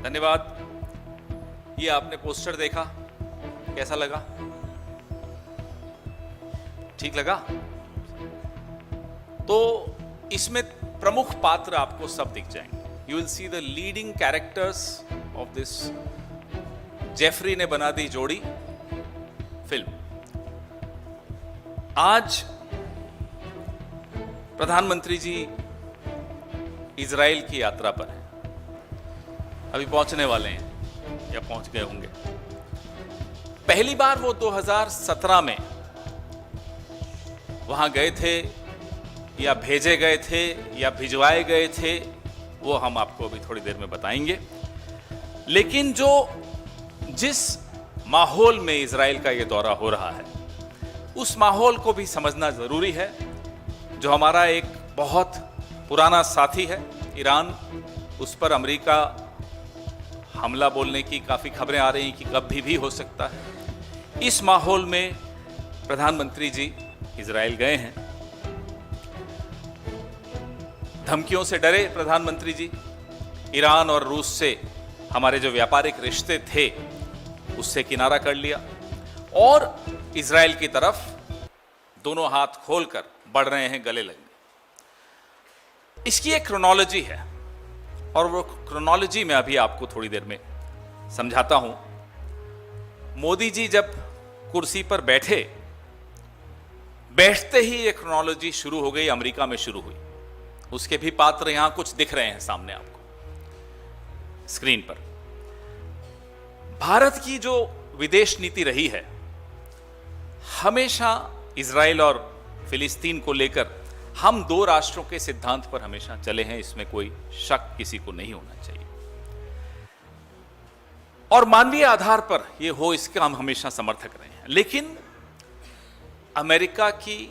धन्यवाद। ये आपने पोस्टर देखा, कैसा लगा? ठीक लगा? तो इसमें प्रमुख पात्र आपको सब दिख जाएंगे। You will see the leading characters of this. Jeffrey ने बना दी जोड़ी फिल्म। आज प्रधानमंत्री जी इजराइल की यात्रा पर हैं, अभी पहुंचने वाले हैं या पहुंच गए होंगे। पहली बार वो 2017 में वहां गए थे या भेजे गए थे या भिजवाए गए थे, वो हम आपको अभी थोड़ी देर में बताएंगे। लेकिन जिस माहौल में इजराइल का ये दौरा हो रहा है, उस माहौल को भी समझना जरूरी है। जो हमारा एक बहुत पुराना साथी है ईरान, उस पर अमेरिका हमला बोलने की काफी खबरें आ रही कि कभी भी हो सकता है। इस माहौल में प्रधानमंत्री जी इजराइल गए हैं। धमकियों से डरे प्रधानमंत्री जी, ईरान और रूस से हमारे जो व्यापारिक रिश्ते थे उससे किनारा कर लिया और इजराइल की तरफ दोनों हाथ खोलकर बढ़ रहे हैं, गले लगने। इसकी एक क्रोनोलॉजी है और वो क्रोनोलॉजी मैं अभी आपको थोड़ी देर में समझाता हूं। मोदी जी जब कुर्सी पर बैठते ही ये क्रोनोलॉजी शुरू हो गई, अमेरिका में शुरू हुई। उसके भी पात्र यहां कुछ दिख रहे हैं सामने आपको स्क्रीन पर। भारत की जो विदेश नीति रही है, हमेशा इजराइल और फिलिस्तीन को लेकर हम दो राष्ट्रों के सिद्धांत पर हमेशा चले हैं, इसमें कोई शक किसी को नहीं होना चाहिए। और मानवीय आधार पर यह हो, इसका हम हमेशा समर्थक रहे हैं। लेकिन अमेरिका की,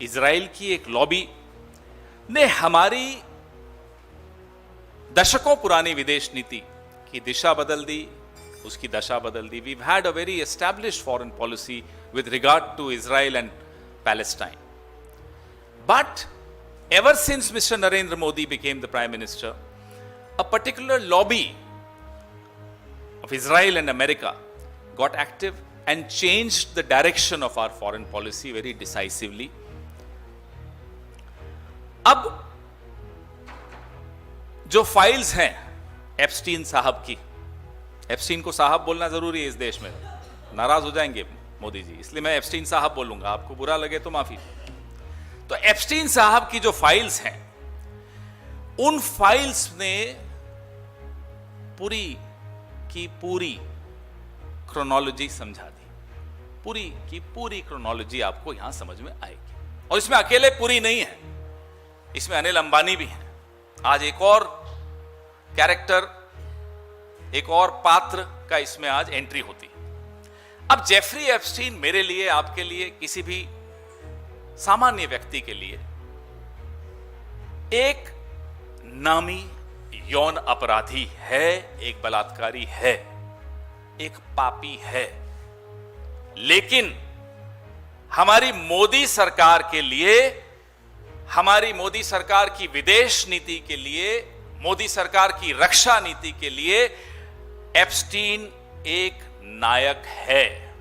इजराइल की एक लॉबी ने हमारी दशकों पुरानी विदेश नीति की दिशा बदल दी, उसकी दशा बदल दी। We've had a very established foreign policy with regard to Israel and Palestine. But ever since Mr. Narendra Modi became the Prime Minister, a particular lobby of Israel and America got active and changed the direction of our foreign policy very decisively. अब जो files हैं Epstein साहब की, Epstein को साहब बोलना जरूरी है इस देश में, नाराज हो जाएंगे मोदी जी, इसलिए मैं एप्स्टीन साहब बोलूंगा, आपको बुरा लगे तो माफी। तो एप्स्टीन साहब की जो फाइल्स हैं, उन फाइल्स ने पूरी की पूरी क्रोनोलॉजी समझा दी। पूरी की पूरी क्रोनोलॉजी आपको यहां समझ में आएगी। और इसमें अकेले पूरी नहीं है, इसमें अनिल अंबानी भी हैं। आज एक और कैरेक्टर, एक और पात्र का इसमें आज एंट्री होती है। अब जेफरी एप्स्टीन मेरे लिए, आपके लिए, किसी भी सामान्य व्यक्ति के लिए एक नामी यौन अपराधी है, एक बलात्कारी है, एक पापी है। लेकिन हमारी मोदी सरकार के लिए, हमारी मोदी सरकार की विदेश नीति के लिए, मोदी सरकार की रक्षा नीति के लिए एप्स्टीन एक नायक है।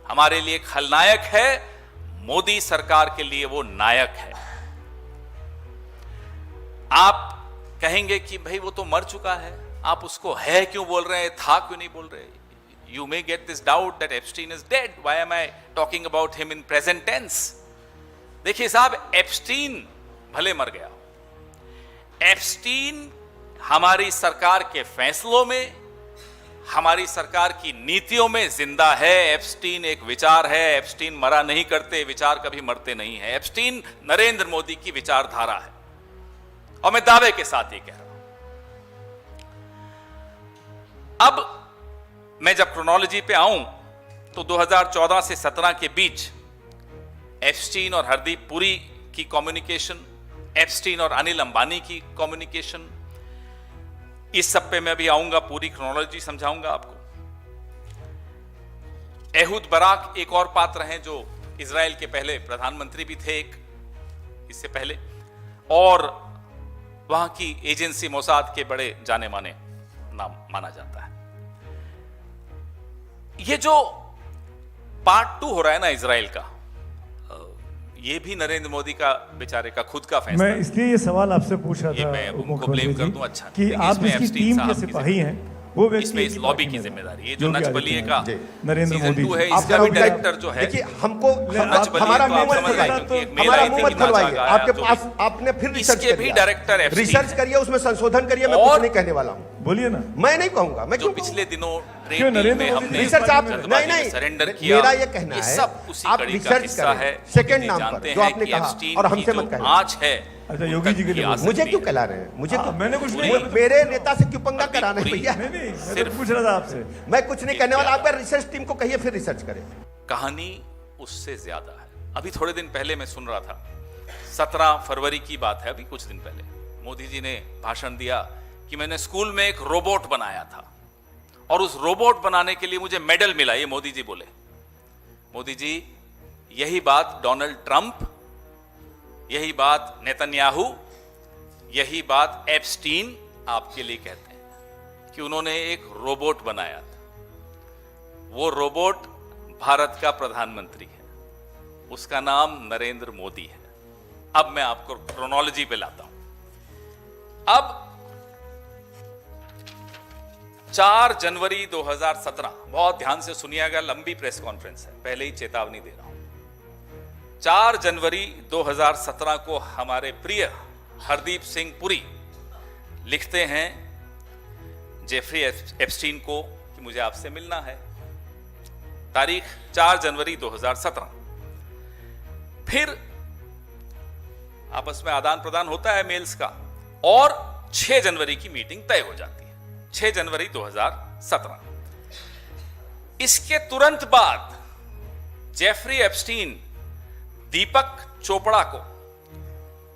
हमारे लिए खलनायक है, मोदी सरकार के लिए वो नायक है। आप कहेंगे कि भाई वो तो मर चुका है, आप उसको है क्यों बोल रहे हैं, था क्यों नहीं बोल रहे? You may get this doubt that Epstein is dead. Why am I talking about him in present tense? देखिए साहब, एप्स्टीन भले मर गया, एप्स्टीन हमारी सरकार के फैसलों में, हमारी सरकार की नीतियों में जिंदा है। एप्स्टीन एक विचार है, एप्स्टीन मरा नहीं करते, विचार कभी मरते नहीं है। एप्स्टीन नरेंद्र मोदी की विचारधारा है और मैं दावे के साथ ये कह रहा हूं। अब मैं जब क्रोनोलॉजी पे आऊं तो 2014 से 17 के बीच एप्स्टीन और हरदीप पुरी की कम्युनिकेशन, एप्स्टीन और अनिल अंबानी की कम्युनिकेशन, इस सब पे मैं भी आऊंगा, पूरी क्रोनोलॉजी समझाऊंगा आपको। एहूद बराक एक और पात्र हैं जो इजराइल के पहले प्रधानमंत्री भी थे एक इससे पहले, और वहां की एजेंसी मोसाद के बड़े जाने माने नाम माना जाता है। ये जो पार्ट 2 हो रहा है ना इजराइल का, ये भी नरेंद्र मोदी का बेचारे का खुद का फैसला। मैं इसलिए ये सवाल आपसे पूछ रहा था मैं उनको ब्लेम कर दूं, अच्छा कि आप जिसकी टीम के सिपाही हैं वो व्यक्ति इसमें इस लॉबी की जिम्मेदारी, ये जो योगी नचबलिए का नरेंद्र सीजन मोदी 2 है, आप इसका भी जरा डायरेक्टर जो है, देखिए हमको नचबलिए हमारा को आप मुंह मत समझ रहे हैं, खुलवाइए, क्योंकि एक मेल हमारा आई मुंह थी मत कि खुलवाइए। नाचा गाया, आपके जो पास आपने फिर रिसर्च इसके भी डायरेक्टर एफस्टीन रिसर्च करिए, उसमें संशोधन करिए। मैं और कुछ नहीं कहने वाला हूँ, बोलिए ना। मैं नहीं कहूंगा। मैं जो क्यों पिछले दिनों क्यों नरेंद्र में मोदी हमने रिसर्च आप जल्दबाजी में नहीं सरेंडर किया, मेरा ये कहना है सब उसी आप कड़ी का रिसर्च हिस्सा है। करें सेकंड मोदी नाम जानते पर जो हैं आपने कि कहा, एप्स्टीन और की हमसे जो मत कहिए। आँच है, अच्छा, योगी जी के लिए बोलिए। मुझे क्यों कहला रहे हैं? मुझे क्यों? मैंने कुछ नहीं मेरे नेता से क्यों पंगा कराना है भैया? नहीं मैं तो पूछ रहा था आपसे। मैं कुछ नहीं कहने वाला। आप रिसर्च टीम को कहिए फिर रिसर्च करें। कहानी उससे ज्यादा है। अभी थोड़े दिन पहले मैं सुन रहा था, 17 फरवरी की बात है, अभी कुछ दिन पहले मोदी जी ने भाषण दिया कि मैंने स्कूल में एक रोबोट बनाया था और उस रोबोट बनाने के लिए मुझे मेडल मिला। ये मोदी जी बोले। मोदी जी, यही बात डोनाल्ड ट्रंप, यही बात नेतन्याहू, यही बात एप्स्टीन आपके लिए कहते हैं कि उन्होंने एक रोबोट बनाया था। वो रोबोट भारत का प्रधानमंत्री है, उसका नाम नरेंद्र मोदी है। अब मैं आपको क्रोनोलॉजी पे लाता हूं। अब 4 जनवरी 2017, बहुत ध्यान से सुनिएगा, लंबी प्रेस कॉन्फ्रेंस है, पहले ही चेतावनी दे रहा हूं। 4 जनवरी 2017 को हमारे प्रिय हरदीप सिंह पुरी लिखते हैं जेफरी एप्स्टीन को कि मुझे आपसे मिलना है। तारीख 4 जनवरी 2017। फिर आपस में आदान प्रदान होता है मेल्स का और 6 जनवरी की मीटिंग तय हो जाती है। 6 जनवरी 2017। इसके तुरंत बाद जेफरी एप्स्टीन दीपक चोपड़ा को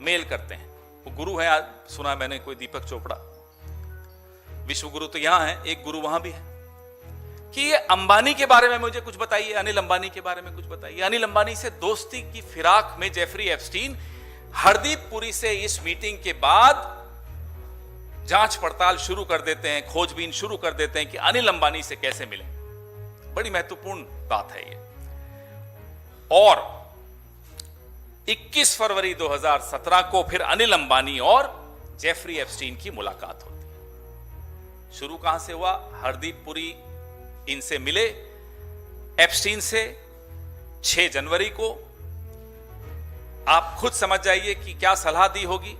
मेल करते हैं। वो गुरु है, आज सुना मैंने कोई दीपक चोपड़ा, विश्व गुरु तो यहां है, एक गुरु वहां भी है, कि ये अंबानी के बारे में मुझे कुछ बताइए, अनिल अंबानी के बारे में कुछ बताइए। अनिल अंबानी से दोस्ती की फिराक में जेफरी एप्स्टीन हरदीप पुरी से इस मीटिंग के बाद जांच पड़ताल शुरू कर देते हैं, खोजबीन शुरू कर देते हैं कि अनिल अंबानी से कैसे मिले। बड़ी महत्वपूर्ण बात है ये। और 21 फरवरी 2017 को फिर अनिल अंबानी और जेफरी एप्स्टीन की मुलाकात होती है। शुरू कहां से हुआ? हरदीप पुरी इनसे मिले एप्स्टीन से 6 जनवरी को। आप खुद समझ जाइए कि क्या सलाह दी होगी,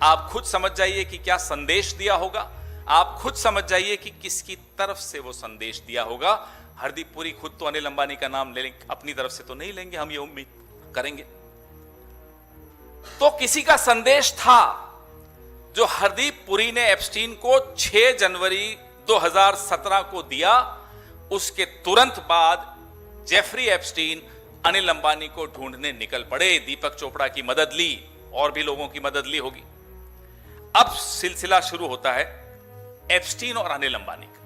आप खुद समझ जाइए कि क्या संदेश दिया होगा, आप खुद समझ जाइए कि किसकी तरफ से वो संदेश दिया होगा। हरदीप पुरी खुद तो अनिल अंबानी का नाम ले लेंगे, अपनी तरफ से तो नहीं लेंगे, हम ये उम्मीद करेंगे। तो किसी का संदेश था जो हरदीप पुरी ने एप्स्टीन को 6 जनवरी 2017 को दिया। उसके तुरंत बाद जेफरी एप्स्टीन अनिल अंबानी को ढूंढने निकल पड़े। दीपक चोपड़ा की मदद ली, और भी लोगों की मदद ली होगी। अब सिलसिला शुरू होता है एप्स्टीन और अनिल अंबानी का।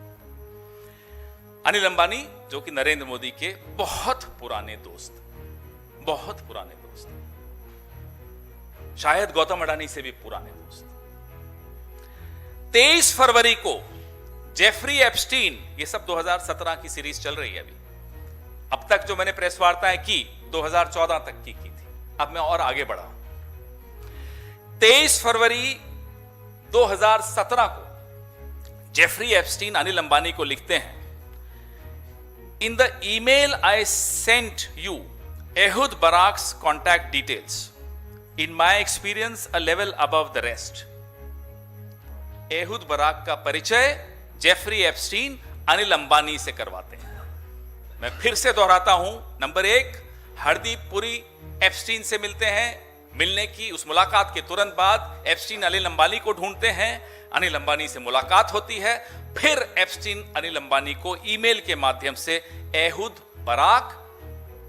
अनिल अंबानी जो कि नरेंद्र मोदी के बहुत पुराने दोस्त, बहुत पुराने दोस्त, शायद गौतम अडानी से भी पुराने दोस्त। 23 फरवरी को जेफरी एप्स्टीन, ये सब 2017 की सीरीज चल रही है अभी, अब तक जो मैंने प्रेस वार्ताएं की 2014 तक की थी, अब मैं और आगे बढ़ा। 23 फरवरी 2017 को जेफरी एप्स्टीन अनिल अंबानी को लिखते हैं, in the email I sent you Ehud Barak's contact details, in my experience a level above the rest. Ehud Barak का परिचय जेफरी एप्स्टीन अनिल अंबानी से करवाते हैं। मैं फिर से दोहराता हूं, नंबर 1, हरदीप पुरी एप्स्टीन से मिलते हैं। मिलने की उस मुलाकात के तुरंत बाद एप्स्टीन अनिल अंबानी को ढूंढते हैं, अनिल अंबानी से मुलाकात होती है। फिर एप्स्टीन अनिल अंबानी को ईमेल के माध्यम से एहुद बराक,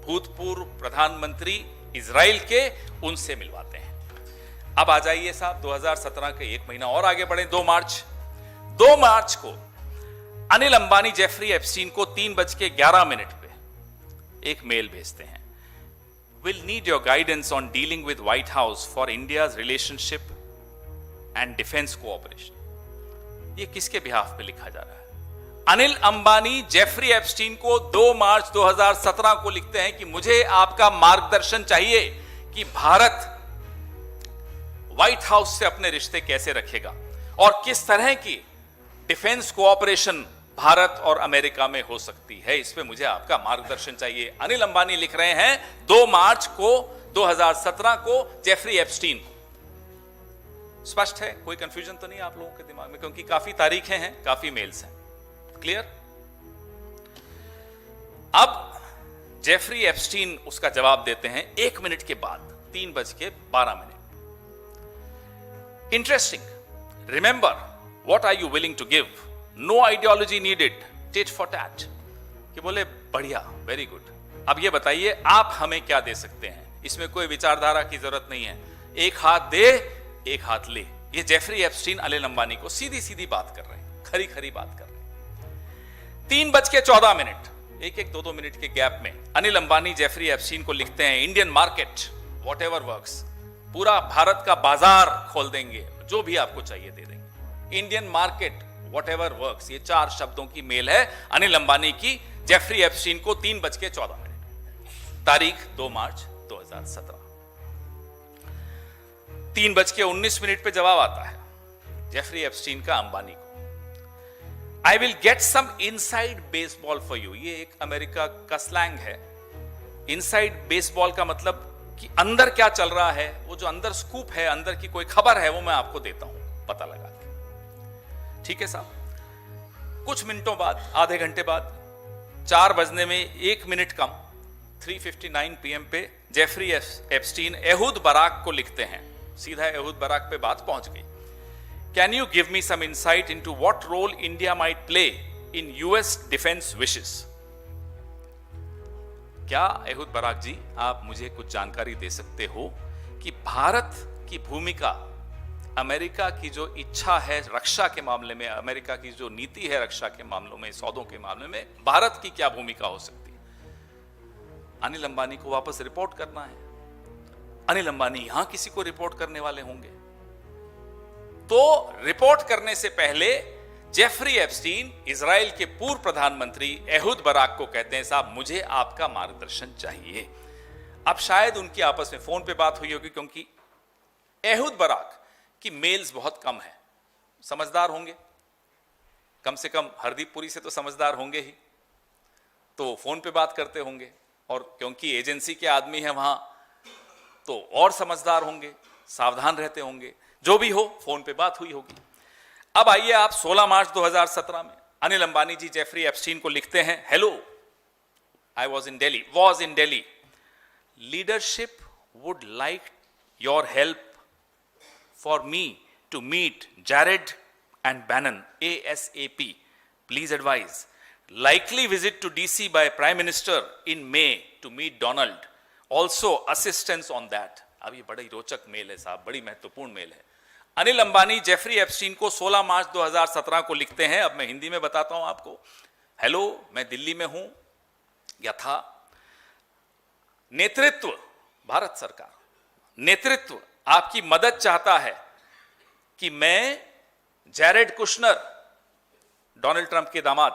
भूतपूर्व प्रधानमंत्री इजराइल के, उनसे मिलवाते हैं। अब आ जाइए साहब 2017 के 1 महीना और आगे बढ़े। 2 मार्च को अनिल अंबानी जेफरी एप्स्टीन को 3:11 पे एक मेल भेजते हैं। Will need your guidance on dealing with White House for India's relationship and defense cooperation. ये किसके बिहाफ पे लिखा जा रहा है? अनिल अंबानी जेफरी एप्स्टीन को 2 मार्च 2017 को लिखते हैं कि मुझे आपका मार्गदर्शन चाहिए कि भारत व्हाइट हाउस से अपने रिश्ते कैसे रखेगा और किस तरह की डिफेंस कोऑपरेशन भारत और अमेरिका में हो सकती है, इस पे मुझे आपका मार्गदर्शन चाहिए। अनिल अंबानी लिख रहे हैं 2 मार्च को 2017 को जेफरी एप्स्टीन को। स्पष्ट है, कोई कंफ्यूजन तो नहीं आप लोगों के दिमाग में, क्योंकि काफी तारीखें हैं, काफी मेल्स हैं। क्लियर? अब जेफरी एप्स्टीन उसका जवाब देते हैं 1 मिनट के बाद, 3:12। Interesting, remember what are you willing to give, no ideology needed, tit for tat. कि बोले बढ़िया, वेरी गुड, अब ये बताइए आप हमें क्या दे सकते हैं, इसमें कोई विचारधारा की जरूरत नहीं है, एक हाथ दे एक हाथ ले। ये जेफरी एप्स्टीन अनिल अंबानी को सीधी सीधी बात कर रहे हैं, खरी खरी बात कर रहे हैं। 3:14, 1-2 मिनट के गैप में अनिल अंबानी जेफरी एप्स्टीन को लिखते हैं Indian market what ever works, पूरा भारत का बाजार खोल देंगे, जो भी आपको चाहिए दे देंगे। Indian market what ever works, ये 4 शब्दों की मेल है अनिल अंबानी की जेफरी एप्स्टीन को 3:14, तारीख 2 मार्च 2017। 3:19 पे जवाब आता है जेफरी एप्स्टीन का अंबानी को, I will get some inside baseball for you. ये एक अमेरिका का स्लैंग है। इनसाइड बेसबॉल का मतलब कि अंदर क्या चल रहा है, वो जो अंदर स्कूप है, अंदर की कोई खबर है, वो मैं आपको देता हूं पता लगा के। ठीक है साहब। कुछ मिनटों बाद, आधे घंटे बाद, 4 बजने में 1 मिनट कम, 3:59 PM पे जेफरी एप्स्टीन एहूद बराक को लिखते हैं, सीधा एहूद बराक पे बात पहुंच गई। Can you give me some insight into what role India might play in US defence wishes. क्या एहूद बराक जी आप मुझे कुछ जानकारी दे सकते हो कि भारत की भूमिका, अमेरिका की जो इच्छा है रक्षा के मामले में, अमेरिका की जो नीति है रक्षा के मामलों में, सौदों के मामले में, भारत की क्या भूमिका हो सकती है? अनिल अंबानी को वापस रिपोर्ट करना है। अनिल अंबानी यहां किसी को रिपोर्ट करने वाले होंगे, तो रिपोर्ट करने से पहले जेफरी एप्स्टीन इजराइल के पूर्व प्रधानमंत्री एहूद बराक को कहते हैं साहब मुझे आपका मार्गदर्शन चाहिए। अब शायद उनकी आपस में फोन पे बात हुई होगी, क्योंकि एहूद बराक की मेल्स बहुत कम है, समझदार होंगे, कम से कम हरदीप पुरी से तो समझदार होंगे ही, तो फोन पे बात करते होंगे, और क्योंकि एजेंसी के आदमी है वहां तो और समझदार होंगे, सावधान रहते होंगे, जो भी हो फोन पे बात हुई होगी। अब आइए आप 16 मार्च 2017 में अनिल अंबानी जी जेफरी एप्स्टीन को लिखते हैं, hello, I was in Delhi, leadership would like your help for me to meet Jared and Bannon ASAP, please advise, likely visit to DC by Prime Minister in May to meet Donald, also assistance on that। अब ये बड़ी रोचक mail है साहब, बड़ी महत्वपूर्ण mail है। Anil Ambani Jeffrey Epstein को 16 मार्च 2017 को लिखते हैं, अब मैं हिंदी में बताता हूं आपको। हेलो, मैं दिल्ली में हूं या था, नेतृत्व, भारत सरकार नेतृत्व आपकी मदद चाहता है कि मैं जैरेड कुशनर, डोनाल्ड ट्रंप के दामाद,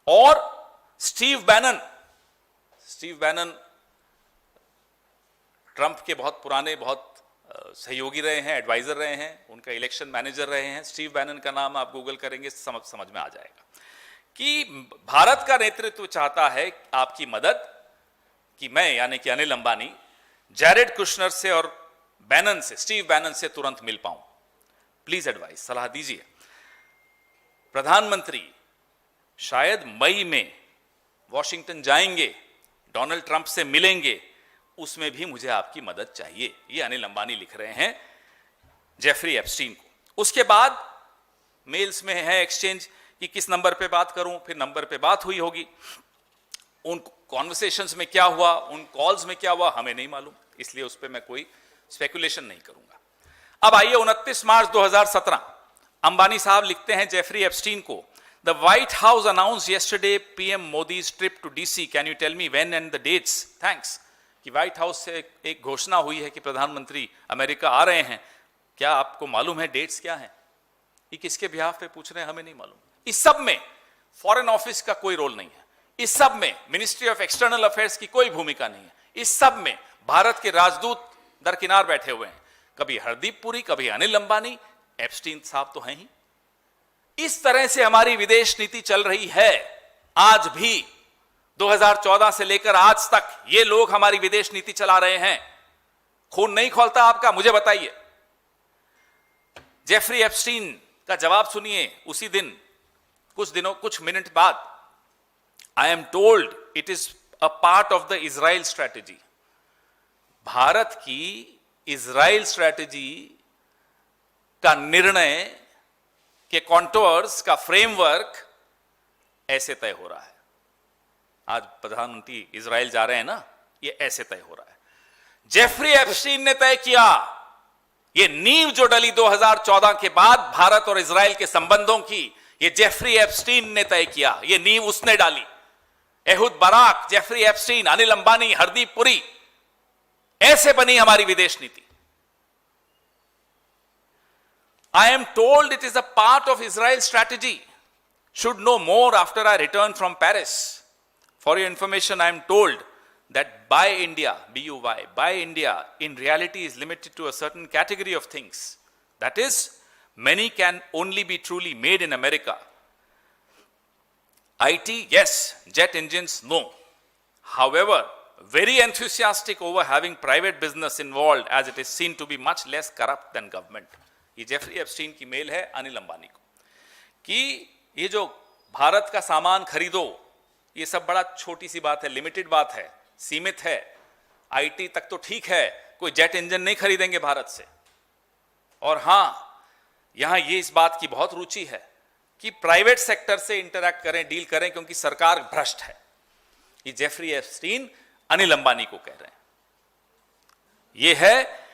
और स्टीव बैनन ट्रंप के बहुत पुराने, बहुत सहयोगी रहे हैं, एडवाइजर रहे हैं, उनका इलेक्शन मैनेजर रहे हैं। स्टीव बैनन का नाम आप गूगल करेंगे समझ में आ जाएगा कि भारत का नेतृत्व चाहता है आपकी मदद, कि मैं यानी कि अनिल अंबानी जैरेड कुशनर से और बैनन से, स्टीव बैनन से तुरंत मिल पाऊं, प्लीज एडवाइस, सलाह दीजिए। प्रधानमंत्री शायद मई में वॉशिंगटन जाएंगे, डोनाल्ड ट्रंप से मिलेंगे, उसमें भी मुझे आपकी मदद चाहिए। ये अनिल अंबानी लिख रहे हैं जेफरी एप्स्टीन को। उसके बाद मेल्स में है एक्सचेंज कि किस नंबर पे बात करूं, फिर नंबर पे बात हुई होगी, उन कॉन्वर्सेशंस में क्या हुआ, उन कॉल्स में क्या हुआ हमें नहीं मालूम, इसलिए उस पर मैं कोई स्पेकुलेशन नहीं करूंगा। अब आइए 29 मार्च 2017 अंबानी साहब लिखते हैं जेफरी एप्स्टीन को, the White House announce yesterday PM Modi's trip to DC, can you tell me when and the dates, thanks. कि व्हाइट हाउस से एक घोषणा हुई है कि प्रधानमंत्री अमेरिका आ रहे हैं, क्या आपको मालूम है डेट्स क्या हैं? ये किसके बिहाफ पे पूछ रहे हैं हमें नहीं मालूम। इस सब में फॉरेन ऑफिस का कोई रोल नहीं है, इस सब में मिनिस्ट्री ऑफ एक्सटर्नल अफेयर्स की कोई भूमिका नहीं है, इस सब में भारत के राजदूत दरकिनार बैठे हुए हैं, कभी हरदीप पुरी, कभी अनिल अंबानी, एप्स्टीन साहब तो हैं ही। इस तरह से हमारी विदेश नीति चल रही है आज भी। 2014 से लेकर आज तक ये लोग हमारी विदेश नीति चला रहे हैं। खून नहीं खौलता आपका? मुझे बताइए। जेफरी एप्स्टीन का जवाब सुनिए उसी दिन, कुछ मिनट बाद, I am told it is a part of the Israel strategy. Bharat की इजराइल स्ट्रैटेजी का निर्णय के कॉन्टोर्स का फ्रेमवर्क ऐसे तय हो रहा है। आज प्रधानमंत्री इजराइल जा रहे हैं ना, ये ऐसे तय हो रहा है। जेफरी एप्स्टीन ने तय किया। ये नींव जो डली 2014 के बाद भारत और इजराइल के संबंधों की, ये जेफरी एप्स्टीन ने तय किया। ये नींव उसने डाली। Ehud Barak, Jeffrey Epstein, Anil Ambani, Hardeep Puri, ऐसे बनी हमारी विदेश नीति। I am told it is a part of Israel strategy. Should know more after I return from Paris. For your information, I am told that Buy India, B-U-Y, Buy India, in reality is limited to a certain category of things. That is, many can only be truly made in America. IT, yes. Jet engines, no. However, very enthusiastic over having private business involved, as it is seen to be much less corrupt than government. ये Jeffrey Epstein की mail है अनिल अंबानी को कि ये जो भारत का सामान खरीदो, ये सब बड़ा छोटी सी बात है, लिमिटेड बात है, सीमित है। आईटी तक तो ठीक है, कोई जेट इंजन नहीं खरीदेंगे भारत से। और हां, यहां ये इस बात की बहुत रुचि है कि प्राइवेट सेक्टर से इंटरैक्ट करें, डील करें, क्योंकि सरकार भ्रष्ट है। ये जेफरी एप्स्टीन अनिल अंबानी को कह रहे हैं। ये है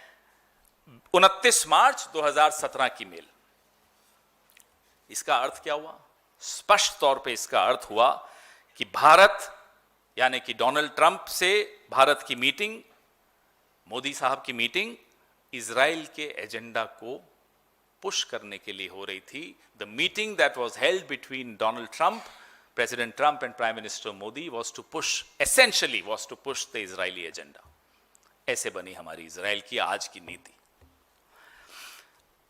29 मार्च 2017 की मेल। इसका अर्थ क्या हुआ? स्पष्ट तौर पे इसका अर्थ हुआ कि भारत, यानी कि डोनाल्ड ट्रंप से भारत की मीटिंग, मोदी साहब की मीटिंग, इजराइल के एजेंडा को पुश करने के लिए हो रही थी। The meeting that was held between Donald Trump, President Trump and Prime Minister Modi was to push, essentially was to push the Israeli agenda. ऐसे बनी हमारी इजराइल की आज की नीति।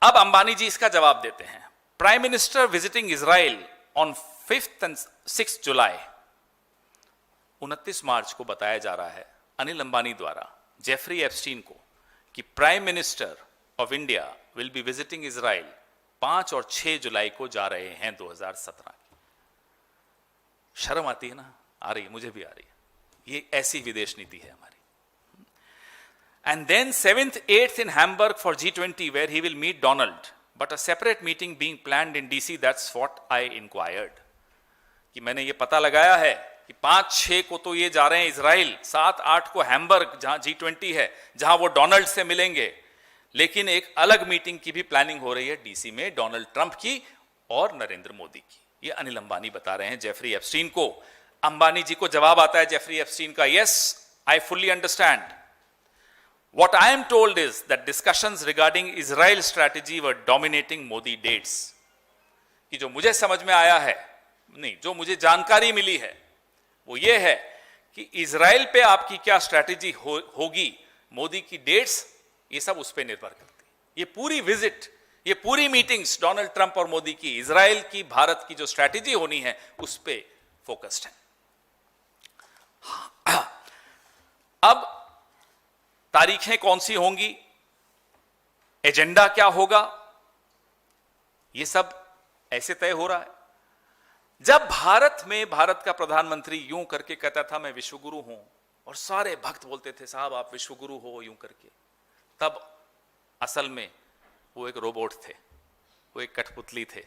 अब अंबानी जी इसका जवाब देते हैं। Prime minister visiting Israel on 5th and 6th जुलाई, 29 मार्च को बताया जा रहा है अनिल अंबानी द्वारा जेफरी एप्स्टीन को कि prime minister of India will be visiting Israel 5 और 6 जुलाई को जा रहे हैं 2017 की। शर्म आती है ना? आ रही है, मुझे भी आ रही है। ये ऐसी विदेश नीति है हमारी। And then 7th, 8th in Hamburg for G20, where he will meet Donald, but a separate meeting being planned in DC. That's what I inquired. कि मैंने ये पता लगाया है कि 5-6 को तो ये जा रहे हैं इजराइल, 7-8 को हैम्बर्ग जहां G20 है, जहां वो डोनाल्ड से मिलेंगे, लेकिन एक अलग मीटिंग की भी प्लानिंग हो रही है डीसी में, डोनाल्ड ट्रंप की और नरेंद्र मोदी की। ये अनिल अंबानी बता रहे हैं जेफरी एप्स्टीन को। अंबानी जी को जवाब आता है जेफरी एप्स्टीन का, yes, I fully understand. What I am told is that discussions regarding Israel strategy were dominating Modi dates. कि जो मुझे समझ में आया है, नहीं, जो मुझे जानकारी मिली है, वो ये है कि इजराइल पे आपकी क्या स्ट्रैटेजी होगी, मोदी की डेट्स, ये सब उस पर निर्भर करती है। ये पूरी विजिट, ये पूरी मीटिंग्स डोनाल्ड ट्रंप और मोदी की, इजराइल की, भारत की जो स्ट्रैटेजी होनी है, उस पर फोकस्ड है। अब तारीखें कौन सी होंगी, एजेंडा क्या होगा, यह सब ऐसे तय हो रहा है। जब भारत में भारत का प्रधानमंत्री यूं करके कहता था मैं विश्वगुरु हूं, और सारे भक्त बोलते थे साहब आप विश्वगुरु हो यूं करके, तब असल में वो एक रोबोट थे, वो एक कठपुतली थे।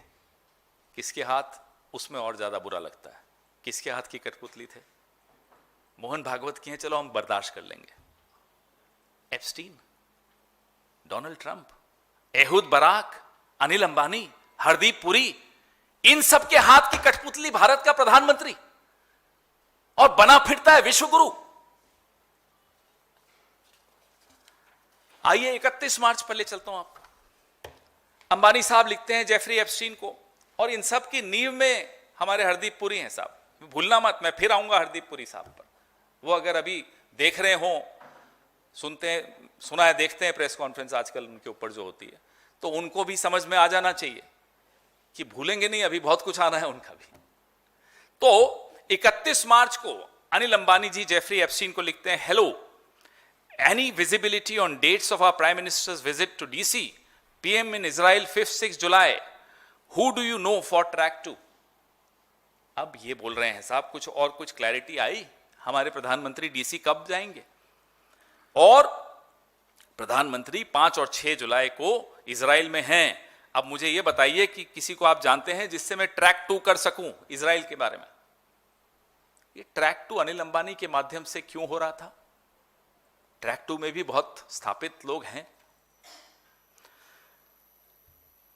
किसके हाथ? उसमें और ज्यादा बुरा लगता है। किसके हाथ की कठपुतली थे? मोहन भागवत की है, चलो हम बर्दाश्त कर लेंगे। Epstein, Donald Trump, Ehud Barak, Anil Ambani, Hardeep Puri, इन सब के हाथ की कठपुतली भारत का प्रधानमंत्री, और बना फिरता है विश्वगुरु। आइए 31 मार्च पर ले चलता हूं आपको। अंबानी साहब लिखते हैं जेफरी एप्स्टीन को, और इन सब की नींव में हमारे हरदीप पुरी हैं साहब। भूलना मत, मैं फिर आऊंगा हरदीप पुरी साहब पर। वो अगर अभी देख रहे हो, सुनते हैं, सुना है, देखते हैं प्रेस कॉन्फ्रेंस आजकल उनके ऊपर जो होती है, तो उनको भी समझ में आ जाना चाहिए कि भूलेंगे नहीं, अभी बहुत कुछ आना है उनका भी। तो 31 मार्च को अनिल अंबानी जी जेफरी एप्स्टीन को लिखते हैं, hello, any visibility on dates of our prime minister's visit to DC, PM in Israel 5-6 July, who do you know for track 2। अब ये बोल रहे हैं साहब, कुछ और कुछ क्लैरिटी आई, हमारे प्रधानमंत्री डीसी कब जाएंगे? और प्रधानमंत्री 5 और 6 जुलाई को इजराइल में हैं। अब मुझे यह बताइए कि किसी को आप जानते हैं जिससे मैं ट्रैक 2 कर सकूं इजराइल के बारे में? ये ट्रैक 2 अनिल अंबानी के माध्यम से क्यों हो रहा था? ट्रैक 2 में भी बहुत स्थापित लोग हैं।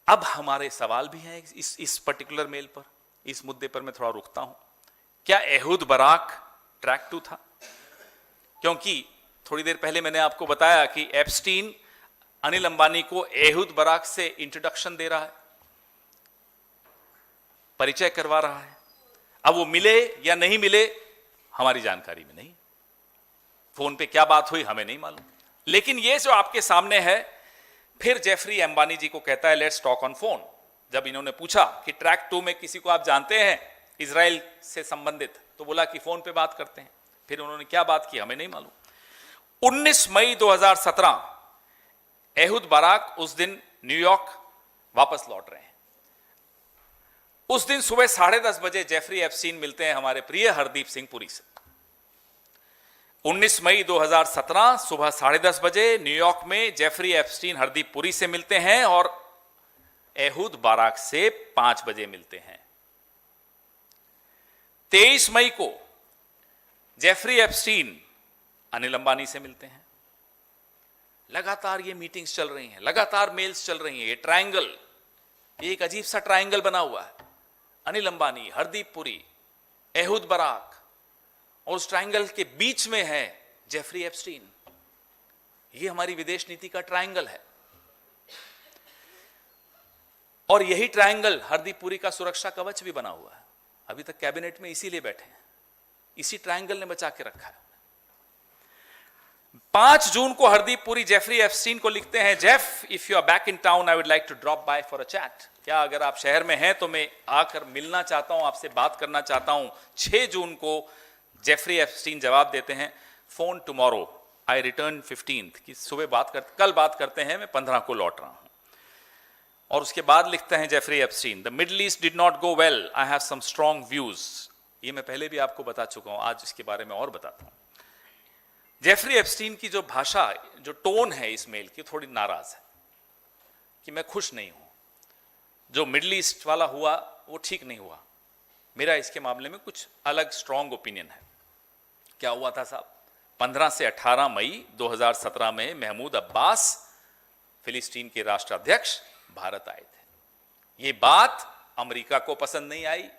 अब हमारे सवाल भी हैं इस पर्टिकुलर मेल पर, इस मुद्दे पर मैं थोड़ा रुकता हूं। क्या एहूद बराक ट्रैक 2 था? क्योंकि थोड़ी देर पहले मैंने आपको बताया कि एप्स्टीन अनिल अंबानी को एहूद बराक से इंट्रोडक्शन दे रहा है, परिचय करवा रहा है। अब वो मिले या नहीं मिले हमारी जानकारी में नहीं, फोन पे क्या बात हुई हमें नहीं मालूम। लेकिन ये जो आपके सामने है, फिर जेफरी अंबानी जी को कहता है लेट्स टॉक ऑन फोन। जब इन्होंने पूछा कि ट्रैक 2 में किसी को आप जानते हैं इजराइल से संबंधित, तो बोला कि फोन पे बात करते हैं। फिर उन्होंने क्या बात की हमें नहीं मालूम। 19 मई 2017 एहूद बराक उस दिन न्यूयॉर्क वापस लौट रहे हैं। उस दिन सुबह 10:30 बजे जेफरी एप्स्टीन मिलते हैं हमारे प्रिय हरदीप सिंह पुरी से। 19 मई 2017 सुबह 10:30 बजे न्यूयॉर्क में जेफरी एप्स्टीन हरदीप पुरी से मिलते हैं और एहूद बराक से 5 बजे मिलते हैं। 23 मई को जेफरी एप्स्टीन अनिल अंबानी से मिलते हैं। लगातार ये मीटिंग्स चल रही हैं, लगातार मेल्स चल रही हैं। ये ट्रायंगल, ये एक अजीब सा ट्रायंगल बना हुआ है, अनिल अंबानी, हरदीप पुरी, एहूद बराक, और उस ट्रायंगल के बीच में है जेफरी एप्स्टीन। ये हमारी विदेश नीति का ट्रायंगल है, और यही ट्रायंगल हरदीप पुरी का सुरक्षा कवच भी बना हुआ है। अभी तक कैबिनेट में इसीलिए बैठे हैं, इसी ट्रायंगल ने बचा के रखा है। 5 जून को हरदीप पुरी जेफरी एप्स्टीन को लिखते हैं, Jeff, if you are back in town I would like to drop by for a chat. क्या अगर आप शहर में हैं तो मैं आकर मिलना चाहता हूं, आपसे बात करना चाहता हूं। 6 जून को जेफरी एप्स्टीन जवाब देते हैं, फोन टुमारो, आई रिटर्न 15th, कि सुबह कल बात करते हैं, मैं 15 को लौट रहा हूं। और उसके बाद लिखते हैं Jeffrey Epstein, the Middle East did not go well, I have some strong views. ये मैं पहले भी आपको बता चुका हूं, आज इसके बारे में और बताता हूं। जेफरी एप्स्टीन की जो भाषा, जो टोन है इस मेल की, थोड़ी नाराज है कि मैं खुश नहीं हूं, जो मिडल ईस्ट वाला हुआ वो ठीक नहीं हुआ, मेरा इसके मामले में कुछ अलग स्ट्रॉन्ग ओपिनियन है। क्या हुआ था साहब? 15 से 18 मई 2017 में महमूद अब्बास, फिलिस्तीन के राष्ट्राध्यक्ष, भारत आए थे। ये बात अमेरिका को पसंद नहीं आई,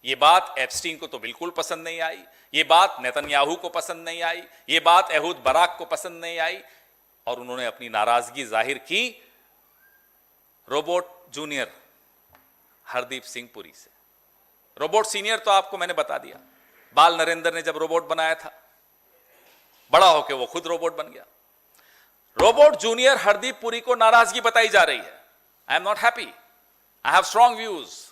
ये बात एप्स्टीन को तो बिल्कुल पसंद नहीं आई, ये बात नेतन्याहू को पसंद नहीं आई, ये बात एहूद बराक को पसंद नहीं आई, और उन्होंने अपनी नाराजगी जाहिर की रोबोट जूनियर हरदीप सिंह पुरी से। रोबोट सीनियर तो आपको मैंने बता दिया, बाल नरेंद्र ने जब रोबोट बनाया था, बड़ा होकर वो खुद रोबोट बन गया। रोबोट जूनियर हरदीप पुरी को नाराजगी बताई जा रही है, I am not happy, I have strong views.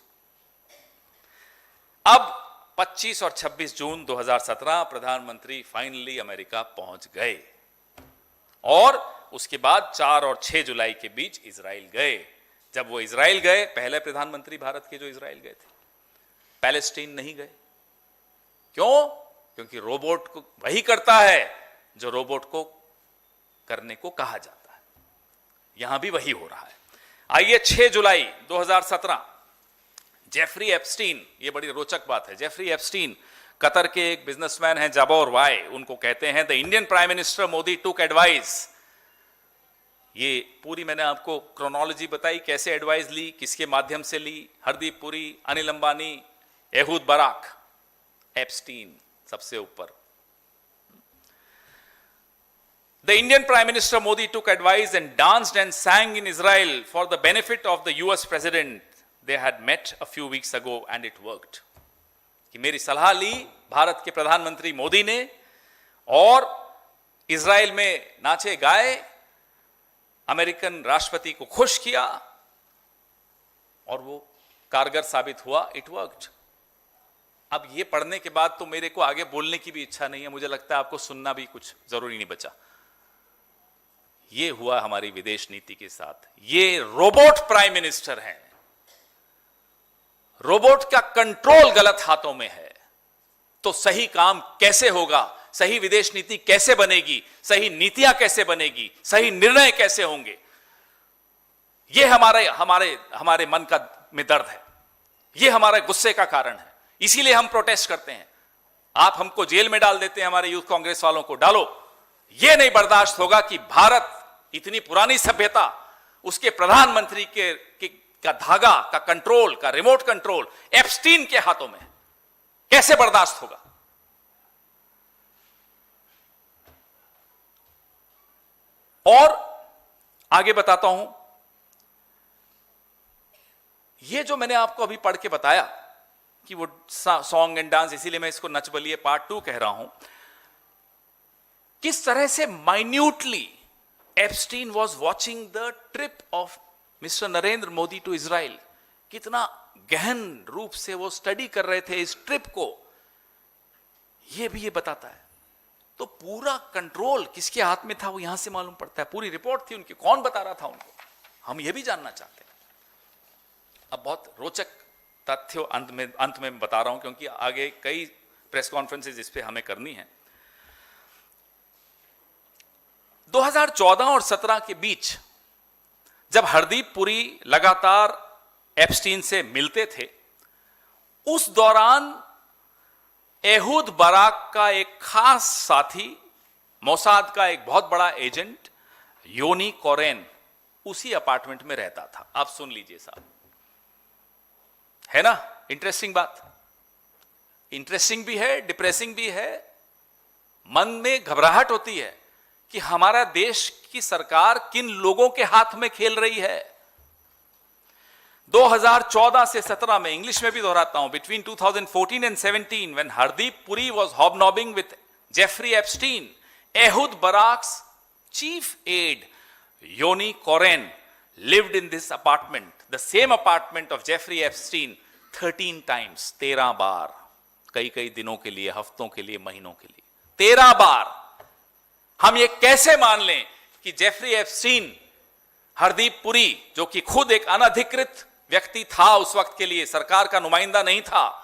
अब 25 और 26 जून 2017 प्रधानमंत्री फाइनली अमेरिका पहुंच गए, और उसके बाद 4 और 6 जुलाई के बीच इजराइल गए। जब वो इजराइल गए, पहले प्रधानमंत्री भारत के जो इजराइल गए थे, पैलेस्टीन नहीं गए। क्यों? क्योंकि रोबोट को वही करता है जो रोबोट को करने को कहा जाता है, यहां भी वही हो रहा है। आइए 6 जुलाई 2017 जेफरी एप्स्टीन, ये बड़ी रोचक बात है, जेफरी एप्स्टीन कतर के एक बिजनेसमैन हैं जाबोर वाई, उनको कहते हैं the Indian prime Minister Modi took advice. ये पूरी मैंने आपको क्रोनोलॉजी बताई, कैसे एडवाइस ली, किसके माध्यम से ली। Hardeep Puri, Anil Ambani, Ehud Barak, Epstein सबसे ऊपर। The Indian Prime Minister Modi took advice and danced and sang in Israel for the benefit of the US President. They had met a few weeks ago and it worked. कि मेरी सलाह ली भारत के प्रधानमंत्री मोदी ने और Israel में नाचे गाए, अमेरिकन राष्ट्रपति को खुश किया और वो कारगर साबित हुआ. It worked. अब ये पढ़ने के बाद तो मेरे को आगे बोलने की भी इच्छा नहीं है. मुझे लगता है आपको सुनना भी कुछ जरूरी नहीं बचा. ये हुआ हमारी विदेश नीति के साथ. ये रोबोट प्राइम मिनिस्टर हैं. रोबोट का कंट्रोल गलत हाथों में है तो सही काम कैसे होगा, सही विदेश नीति कैसे बनेगी, सही नीतियां कैसे बनेगी, सही निर्णय कैसे होंगे, यह हमारे मन का में दर्द है. यह हमारे गुस्से का कारण है. इसीलिए हम प्रोटेस्ट करते हैं. आप हमको जेल में डाल देते हैं, हमारे यूथ कांग्रेस वालों को डालो. यह नहीं बर्दाश्त होगा कि भारत इतनी पुरानी सभ्यता, उसके प्रधानमंत्री का धागा का कंट्रोल, का रिमोट कंट्रोल एप्स्टीन के हाथों में. कैसे बर्दाश्त होगा? और आगे बताता हूं. यह जो मैंने आपको अभी पढ़ के बताया कि वो सॉन्ग एंड डांस, इसीलिए मैं इसको नच बलिए पार्ट 2 कह रहा हूं. किस तरह से minutely Epstein was watching the trip of mister Narendra Modi to Israel. कितना गहन रूप से वो स्टडी कर रहे थे इस ट्रिप को, ये भी ये बताता है. तो पूरा कंट्रोल किसके हाथ में था वो यहां से मालूम पड़ता है. पूरी रिपोर्ट थी उनकी, कौन बता रहा था उनको, हम ये भी जानना चाहते हैं. अब बहुत रोचक तथ्य अंत में बता रहा हूं क्योंकि आगे कई प्रेस कॉन्फ्रेंसेज इस पे हमें करनी है. 2014 और 17 के बीच जब हरदीप पुरी लगातार एप्स्टीन से मिलते थे, उस दौरान एहूद बराक का एक खास साथी, मोसाद का एक बहुत बड़ा एजेंट योनी कोरेन उसी अपार्टमेंट में रहता था. आप सुन लीजिए साहब, है ना इंटरेस्टिंग बात. इंटरेस्टिंग भी है, डिप्रेसिंग भी है. मन में घबराहट होती है कि हमारा देश की सरकार किन लोगों के हाथ में खेल रही है. 2014 से 17 में, इंग्लिश में भी दोहराता हूं, between 2014 and 17 when Hardeep Puri was hobnobbing with Jeffrey Epstein, Ehud Barak's chief aide Yoni Koren lived in this apartment, the same apartment of Jeffrey Epstein 13 times, 13 बार, कई दिनों के लिए, हफ्तों के लिए, महीनों के लिए, 13 बार. हम ये कैसे मान लें कि जेफरी एप्स्टीन, हरदीप पुरी, जो कि खुद एक अनधिकृत व्यक्ति था उस वक्त के लिए, सरकार का नुमाइंदा नहीं था,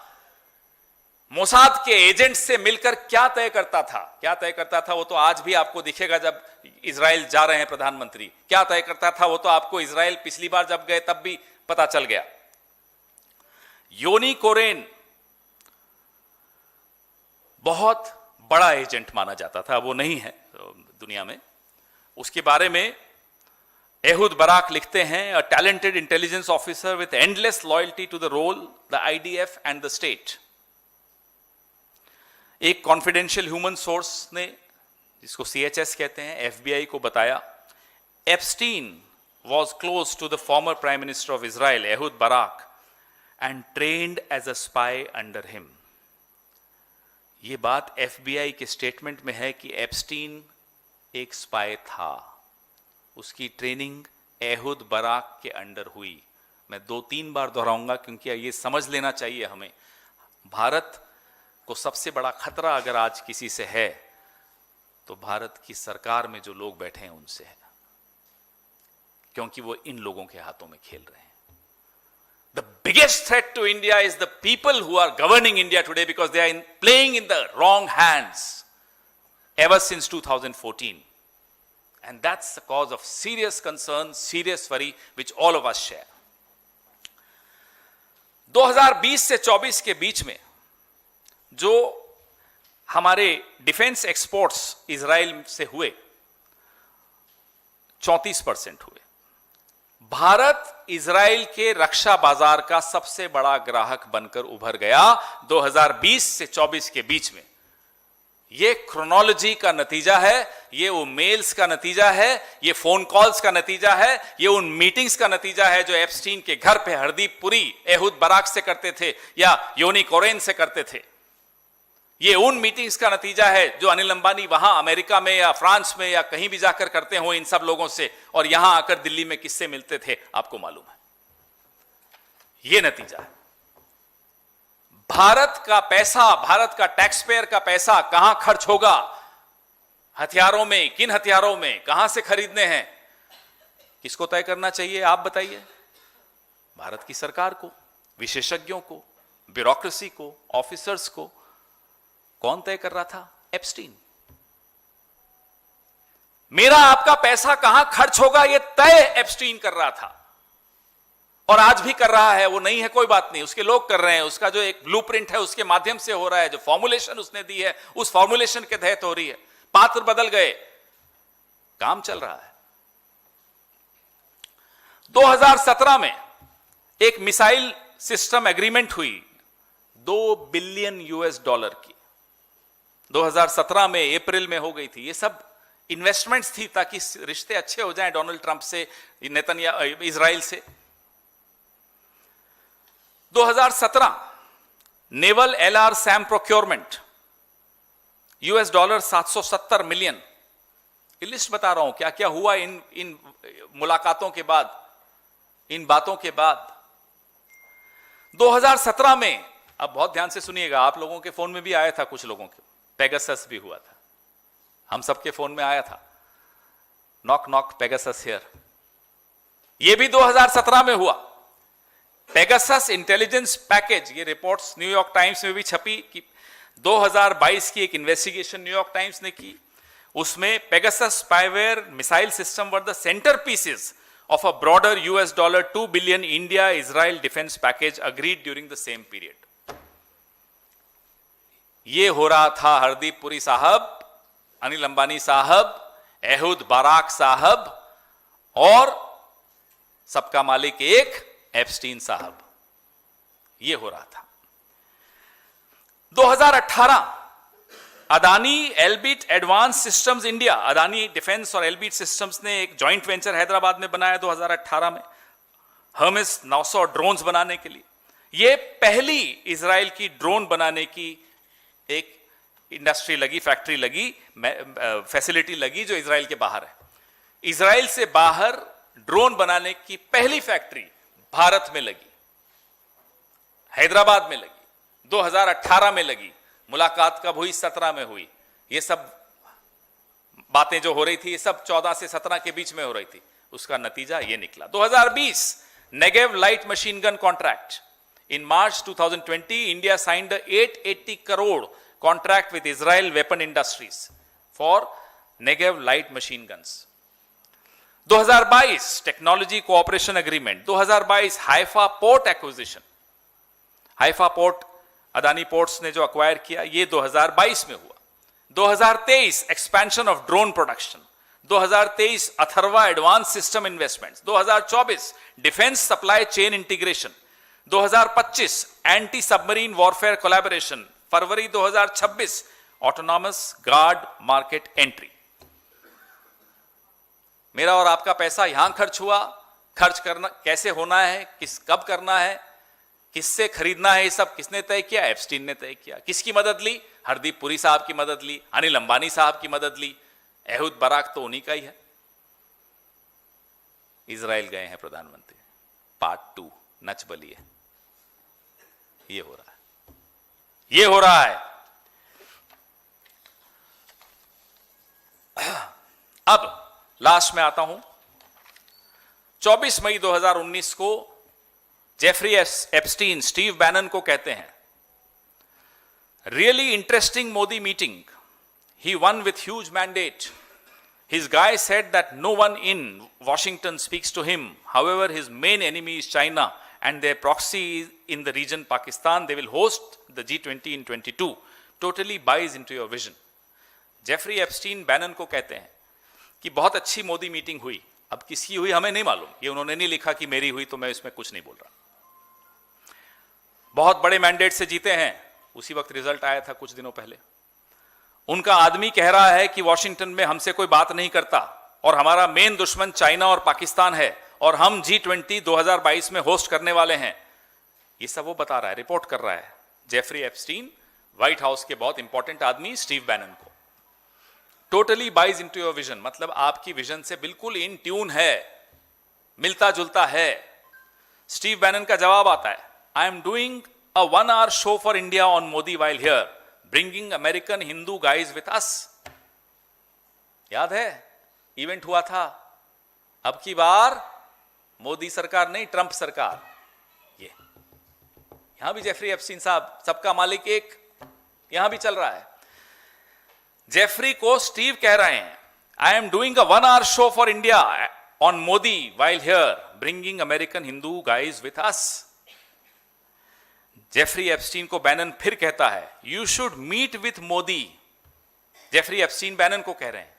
मोसाद के एजेंट से मिलकर क्या तय करता था वो तो आज भी आपको दिखेगा जब इजराइल जा रहे हैं प्रधानमंत्री. क्या तय करता था वो तो आपको इजराइल पिछली बार जब गए तब भी पता चल गया. योनी कोरेन बहुत बड़ा एजेंट माना जाता था, वो नहीं है दुनिया में. उसके बारे में एहूद बराक लिखते हैं, a talented intelligence officer with endless loyalty to the role, the IDF and the state. एक कॉन्फिडेंशियल ह्यूमन सोर्स ने, जिसको CHS कहते हैं, FBI को बताया, Epstein was close to the former prime minister of Israel Ehud Barak and trained as a spy under him. यह बात FBI के स्टेटमेंट में है कि एप्स्टीन एक स्पाई था, उसकी ट्रेनिंग एहूद बराक के अंडर हुई. मैं 2-3 बार दोहराऊंगा क्योंकि ये समझ लेना चाहिए हमें. भारत को सबसे बड़ा खतरा अगर आज किसी से है तो भारत की सरकार में जो लोग बैठे हैं उनसे है, क्योंकि वो इन लोगों के हाथों में खेल रहे हैं. The biggest threat to India is the people who are governing India today because they are playing in the wrong hands ever since 2014. And that's the cause of serious concern, serious worry, which all of us share. 2020 से 24 के बीच में जो हमारे defence exports Israel से हुए 34% हुए. Bharat Israel के रक्षा बाजार का सबसे बड़ा ग्राहक बनकर उभर गया 2020 से 24 के बीच में. ये क्रोनोलॉजी का नतीजा है, ये वो मेल्स का नतीजा है, ये फोन कॉल्स का नतीजा है, ये उन मीटिंग्स का नतीजा है जो एप्स्टीन के घर पे हरदीप पुरी, एहुद बराक से करते थे या योनी कोरेन से करते थे। ये उन मीटिंग्स का नतीजा है जो अनिल अंबानी वहां अमेरिका में या फ्रांस में या कहीं भी जाकर करते हो इन सब लोगों से, और यहां आकर दिल्ली में किससे मिलते थे आपको मालूम है। ये नतीजा है। भारत का पैसा, भारत का टैक्स पेयर का पैसा कहां खर्च होगा, हथियारों में, किन हथियारों में, कहां से खरीदने हैं, किसको तय करना चाहिए आप बताइए? भारत की सरकार को, विशेषज्ञों को, ब्यूरोक्रेसी को, ऑफिसर्स को। कौन तय कर रहा था? एप्स्टीन। मेरा आपका पैसा कहां खर्च होगा यह तय एप्स्टीन कर रहा था, और आज भी कर रहा है। वो नहीं है कोई बात नहीं, उसके लोग कर रहे हैं, उसका जो एक ब्लूप्रिंट है उसके माध्यम से हो रहा है, जो फॉर्मुलेशन उसने दी है उस फॉर्मुलेशन के तहत हो रही है। पात्र बदल गए, काम चल रहा है। 2017 में एक मिसाइल सिस्टम एग्रीमेंट हुई $2 बिलियन की, 2017 में अप्रैल में हो गई थी। ये सब इन्वेस्टमेंट्स थी ताकि रिश्ते अच्छे हो जाएं डोनाल्ड ट्रंप से, नेतन्याहू इजराइल से। 2017 naval LR Sam procurement $770 million. List बता रहा हूं क्या क्या हुआ इन मुलाकातों के बाद, इन बातों के बाद। 2017 में, अब बहुत ध्यान से सुनिएगा, आप लोगों के फोन में भी आया था, कुछ लोगों के पेगासस भी हुआ था, हम सबके फोन में आया था, नॉक नॉक पेगासस हियर। यह भी 2017 में हुआ। पेगासस इंटेलिजेंस पैकेज, ये रिपोर्ट्स न्यूयॉर्क टाइम्स में भी छपी कि 2022 की एक इन्वेस्टिगेशन न्यूयॉर्क टाइम्स ने की, उसमें Pegasus spyware missile system were the centre pieces of a broader $2 billion India-Israel defense package agreed during the same period. ये हो रहा था हरदीप पुरी साहब, अनिल अंबानी साहब, एहुद बाराक साहब और सबका मालिक एक एप्स्टीन साहब। ये हो रहा था। 2018 Adani Elbit advance systems India, Adani defence और एल्बिट सिस्टम्स ने एक जॉइंट वेंचर हैदराबाद में बनाया 2018 में, हर्मेस 900 ड्रोन्स बनाने के लिए। यह पहली इजराइल की ड्रोन बनाने की एक इंडस्ट्री लगी, फैक्ट्री लगी, फैसिलिटी लगी जो इजराइल के बाहर है। इजराइल से बाहर ड्रोन बनाने की पहली फैक्ट्री भारत में लगी, हैदराबाद में लगी, 2018 में लगी। मुलाकात कब हुई? 17 में हुई। ये सब बातें जो हो रही थी ये सब 14 से 17 के बीच में हो रही थी, उसका नतीजा ये निकला। 2020 Negev light machine gun contract. In March 2020 India signed 880 crore contract with Israel weapon industries for Negev light machine guns. 2022 technology cooperation agreement. 2022 Haifa port acquisition, Haifa port Adani ports ने जो अक्वायर किया, ये 2022 में हुआ। 2023 expansion of drone production. 2023 Atharva advance system investments. 2024 defence supply chain integration. 2025 anti submarine warfare collaboration. February 2026 autonomous guard market entry. मेरा और आपका पैसा यहां खर्च हुआ, खर्च करना कैसे होना है, कब करना है, किससे खरीदना है, ये सब किसने तय किया? एप्स्टीन ने तय किया। किसकी मदद ली? हरदीप पुरी साहब की मदद ली, अनिल अंबानी साहब की मदद ली, एहुद बराक तो उन्हीं का ही है। इजराइल गए हैं प्रधानमंत्री, पार्ट 2 नच बलिए। ये हो रहा है, ये हो रहा है। अब लास्ट में आता हूं। 24 मई 2019 को जेफरी एप्स्टीन स्टीव बैनन को कहते हैं, really interesting Modi meeting, he won with huge mandate, his guy said that no one in Washington speaks to him, however his main enemy is China and their proxy in the region Pakistan, they will host the G20 in 22, totally buys into your vision. Jeffrey Epstein Bannon को कहते हैं कि बहुत अच्छी Modi meeting हुई। अब किसकी हुई हमें नहीं मालूम, ये उन्होंने नहीं लिखा कि मेरी हुई तो मैं इसमें कुछ नहीं बोल रहा। बहुत बड़े मैंडेट से जीते हैं, उसी वक्त रिजल्ट आया था कुछ दिनों पहले। उनका आदमी कह रहा है कि वॉशिंगटन में हमसे कोई बात नहीं करता और हमारा मेन दुश्मन चाइना और पाकिस्तान है और हम G20 2022 में होस्ट करने वाले हैं। ये सब वो बता रहा है, रिपोर्ट कर रहा है जेफरी एप्स्टीन, व्हाइट हाउस के बहुत इंपॉर्टेंट आदमी स्टीव बैनन को। Totally buys into your vision, मतलब आपकी विजन से बिल्कुल इन ट्यून है, मिलता जुलता है। स्टीव बैनन का जवाब आता है, आई am doing a 1 hour show for India on Modi while here, bringing American Hindu guys with अस। याद है इवेंट हुआ था, अब की बार मोदी सरकार नहीं, ट्रंप सरकार। ये यहां भी जेफरी एप्स्टीन साहब, सबका मालिक एक, यहां भी चल रहा है। जेफरी को स्टीव कह रहे हैं, I am doing a 1 hour show for India on Modi while here, bringing American Hindu guys with us. Jeffrey Epstein को बैनन फिर कहता है, you should meet with Modi. Jeffrey Epstein Bannon को कह रहे हैं,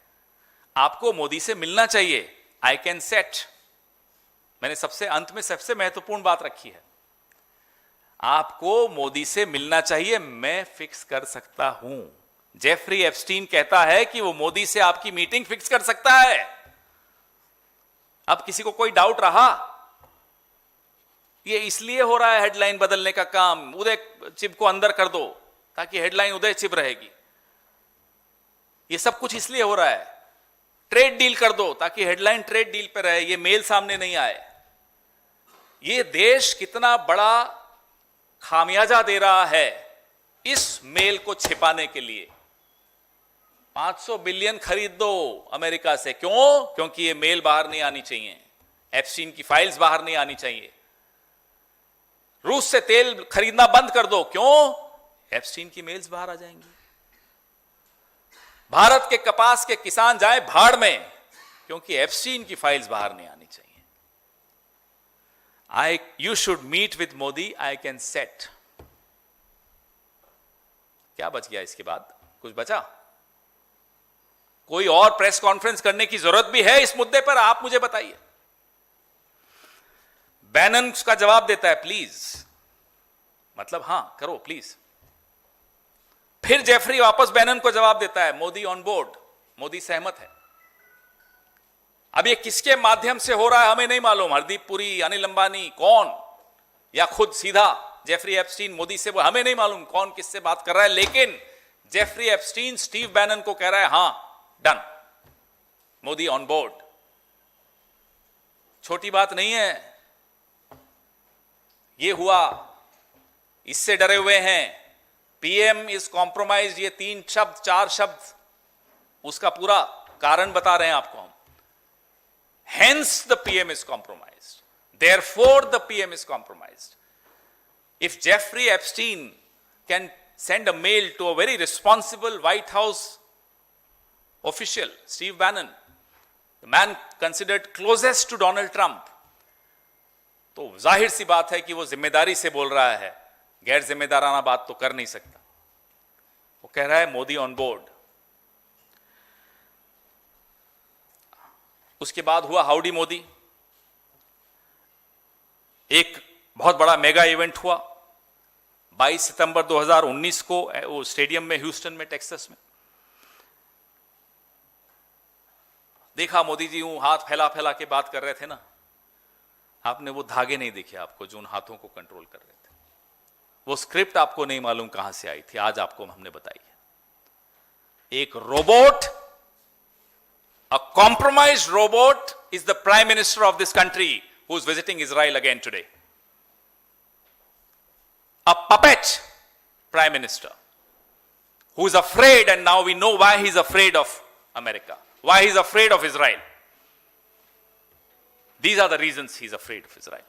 आपको मोदी से मिलना चाहिए, आई कैन सेट। मैंने सबसे अंत में सबसे महत्वपूर्ण बात रखी है, आपको मोदी से मिलना चाहिए, मैं फिक्स कर सकता हूं। जेफरी एप्स्टीन कहता है कि वो मोदी से आपकी मीटिंग फिक्स कर सकता है। अब किसी को कोई डाउट रहा? ये इसलिए हो रहा है हेडलाइन बदलने का काम, उदय चिब को अंदर कर दो ताकि हेडलाइन उदय चिब रहेगी। ये सब कुछ इसलिए हो रहा है, ट्रेड डील कर दो ताकि हेडलाइन ट्रेड डील पे रहे, ये मेल सामने नहीं आए। ये देश कितना बड़ा खामियाजा दे रहा है इस मेल को छिपाने के लिए। 500 बिलियन खरीद दो अमेरिका से, क्यों? क्योंकि ये मेल बाहर नहीं आनी चाहिए, एप्स्टीन की फाइल्स बाहर नहीं आनी चाहिए। रूस से तेल खरीदना बंद कर दो, क्यों? एप्स्टीन की मेल्स बाहर आ जाएंगी। भारत के कपास के किसान जाए भाड़ में, क्योंकि एप्स्टीन की फाइल्स बाहर नहीं आनी चाहिए। You should meet with Modi, I can set. क्या बच गया इसके बाद? कुछ बचा? कोई और प्रेस कॉन्फ्रेंस करने की जरूरत भी है इस मुद्दे पर? आप मुझे बताइए। बैनन का जवाब देता है, प्लीज, मतलब हां करो प्लीज। फिर जेफरी वापस बैनन को जवाब देता है, मोदी ऑन बोर्ड, मोदी सहमत है। अब ये किसके माध्यम से हो रहा है हमें नहीं मालूम, हरदीप पुरी, अनिल अंबानी, कौन, या खुद सीधा जेफरी एप्स्टीन मोदी से, हमें नहीं मालूम कौन किससे बात कर रहा है। लेकिन जेफरी एप्स्टीन स्टीव बैनन को कह रहा है, हां डन, मोदी ऑन बोर्ड। छोटी बात नहीं है, ये हुआ, इससे डरे हुए हैं। पीएम इज कॉम्प्रोमाइज, ये 3 शब्द 4 शब्द, उसका पूरा कारण बता रहे हैं आपको हम। Hence the PM is compromised. Therefore the PM is compromised. If Jeffrey Epstein can send a mail to a very responsible White House official, Steve Bannon, the man considered closest to Donald Trump, तो जाहिर सी बात है कि वो जिम्मेदारी से बोल रहा है, गैर जिम्मेदाराना बात तो कर नहीं सकता। वो कह रहा है मोदी ऑन बोर्ड। उसके बाद हुआ हाउडी मोदी, एक बहुत बड़ा मेगा इवेंट हुआ 22 सितंबर 2019 को वो स्टेडियम में, ह्यूस्टन में, टेक्सास में। देखा मोदी जी यूं हाथ फैला फैला के बात कर रहे थे ना, आपने वो धागे नहीं देखे आपको जो उन हाथों को कंट्रोल कर रहे थे। वो स्क्रिप्ट आपको नहीं मालूम कहां से आई थी, आज आपको हमने बताई है। एक robot, a compromised robot is the prime minister of this country who is visiting Israel again today. A puppet prime minister who is afraid, and now we know why he's afraid of America, why he's afraid of Israel. These are the reasons he's afraid of Israel.